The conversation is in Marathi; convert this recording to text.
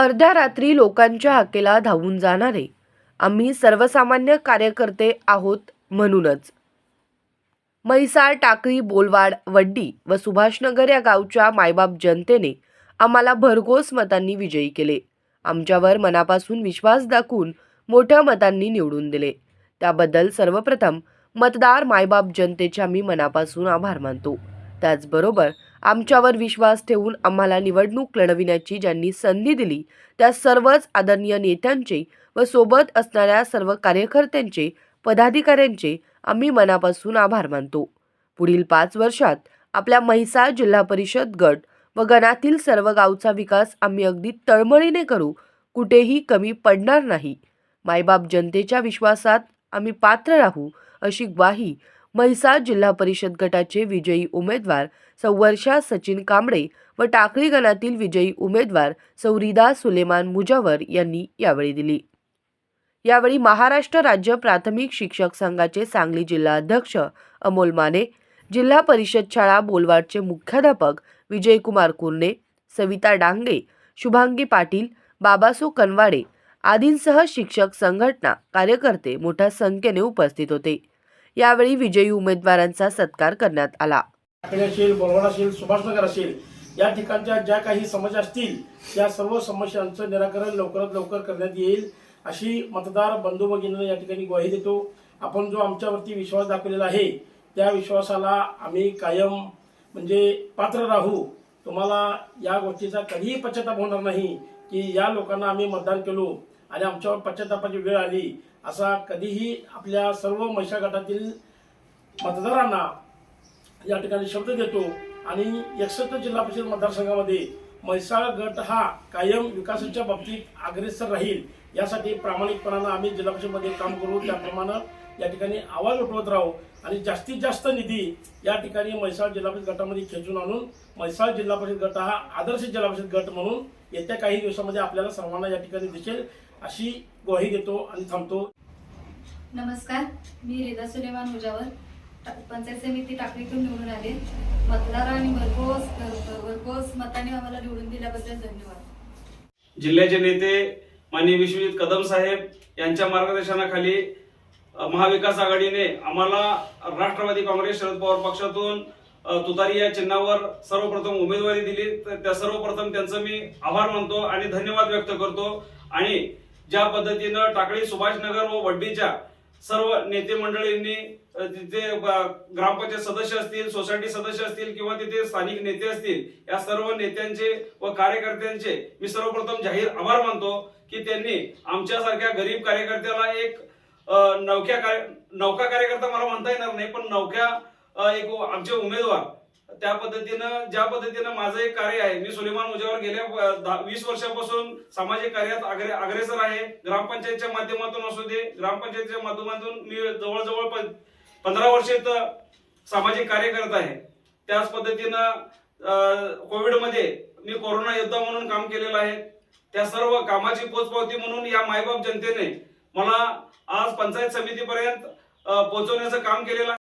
अर्ध्या रात्री लोकांच्या हाकेला धावून जाणारे आम्ही सर्वसामान्य कार्यकर्ते आहोत. म्हणूनच म्हैसाळ, टाकळी, बोलवाड, वड्डी व सुभाषनगर या गावच्या मायबाप जनतेने आम्हाला भरघोस मतांनी विजयी केले. आमच्यावर मनापासून विश्वास दाखवून मोठ्या मतांनी निवडून दिले. त्याबद्दल सर्वप्रथम मतदार मायबाप जनतेचे आम्ही मनापासून आभार मानतो. त्याचबरोबर आमच्यावर विश्वास ठेवून आम्हाला निवडणूक लढविण्याची ज्यांनी संधी दिली त्या सर्वच आदरणीय नेत्यांचे व सोबत असणाऱ्या सर्व कार्यकर्त्यांचे, पदाधिकाऱ्यांचे आम्ही मनापासून आभार मानतो. पुढील 5 वर्षात आपल्या म्हैसाळ जिल्हा परिषद गट व गणातील सर्व गावचा विकास आम्ही अगदी तळमळीने करू. कुठेही कमी पडणार नाही. मायबाप जनतेच्या विश्वासात आम्ही पात्र राहू अशी ग्वाही म्हैसाळ जिल्हा परिषद गटाचे विजयी उमेदवार सौ वर्षा सचिन कांबळे व टाकळी गणातील विजयी उमेदवार सौ रिदा सुलेमान मुजावर यांनी यावेळी दिली. यावेळी महाराष्ट्र राज्य प्राथमिक शिक्षक संघाचे सांगली जिल्हा अध्यक्ष अमोल माने, जिल्हा परिषद शाळा बोलवाडचे मुख्याध्यापक विजयकुमार कुर्णे, सविता डांगे, शुभांगी पाटील, बाबासो कनवाडे आदींसह शिक्षक संघटना कार्यकर्ते मोठ्या संख्येने उपस्थित होते. यावेळी विजयी उमेदवारांचा सत्कार करण्यात आला. बोलवाड असेल, सुभाषनगर असेल, या ठिकाणच्या ज्या काही समस्या असतील त्या सर्व समस्यांचं निराकरण लवकरात लवकर करण्यात येईल अशी मतदार बंधू भगिनींना या ठिकाणी ग्वाही देतो. आपण जो आमच्यावरती विश्वास दाखवलेला आहे त्या विश्वासाला आम्ही कायम पात्र राहू. तुम्हाला या गोष्टीचा कधीही पश्चाताप होणार नाही की या लोकांना आम्ही मतदान केलो आणि आमच्यावर पश्चातापाची वेळ आली असा कधीही आपल्या सर्व म्हैसाळ गटातील मतदारांना या ठिकाणी शब्द देतो. आणि 61 जिल्हा परिषद मतदारसंघामध्ये म्हैसाळ गट हा कायम विकासाच्या बाबतीत अग्रेसर राहील यासाठी प्रामाणिकपणाने आम्ही जिल्हा परिषदमध्ये काम करू. त्याप्रमाणे या ठिकाणी आवाज उठवत राहू आणि जास्तीत जास्त निधी या ठिकाणी म्हैसाळ जिल्हा परिषद गटामध्ये खेचून आणून म्हैसाळ जिल्हा परिषद गट हा आदर्श जिल्हा परिषद गट म्हणून येत्या काही दिवसामध्ये आपल्याला सर्वांना या ठिकाणी दिसेल अशी ग्वाही देतो आणि थांबतो. नमस्कार, मी रिदा सुलेमान मुजावर, पंचायत समिती टाकळीतून निवडून आले. मतदारांनी भरघोस मताने आम्हाला निवडून दिल्याबद्दल धन्यवाद. जिल्ह्याचे नेते माननीय विश्वजित कदम साहेब यांच्या मार्गदर्शनाखाली महाविकास आघाडीने आम्हाला राष्ट्रवादी काँग्रेस शरद पवार पक्षातून तुतारी या चिन्हावर सर्वप्रथम उमेदवारी दिली. त्या सर्वप्रथम त्यांचं मी आभार मानतो आणि धन्यवाद व्यक्त करतो. आणि ज्या पद्धतीनं टाकळी, सुभाषनगर व वड्डीच्या सर्व नेते मंडळींनी तिथे ग्रामपंचायत सदस्य असतील, सोसायटी सदस्य असतील किंवा तिथे स्थानिक नेते असतील, या सर्व नेत्यांचे व कार्यकर्त्यांचे मी सर्वप्रथम जाहीर आभार मानतो की त्यांनी आमच्यासारख्या गरीब कार्यकर्त्याला एक नौका कार्यकर्ता मला म्हणता येणार नाही, पण नौक्या एक आमचे उमेदवार त्या पद्धतीनं ज्या पद्धतीनं माझं एक कार्य आहे. मी सुलेमान मुजावर गेल्या 20 वर्षापासून सामाजिक कार्यात अग्रेसर आहे. ग्रामपंचायतच्या माध्यमातून असू दे, ग्रामपंचायतच्या माध्यमातून मी जवळजवळ 15 वर्ष सामाजिक कार्य करत आहे. त्याच पद्धतीनं कोविडमध्ये मी कोरोना योद्धा म्हणून काम केलेलं आहे. त्या सर्व कामाची पोचपावती म्हणून या मायबाप जनतेने मला आज पंचायत समितीपर्यंत पोहोचवण्याचं काम केलेलं आहे.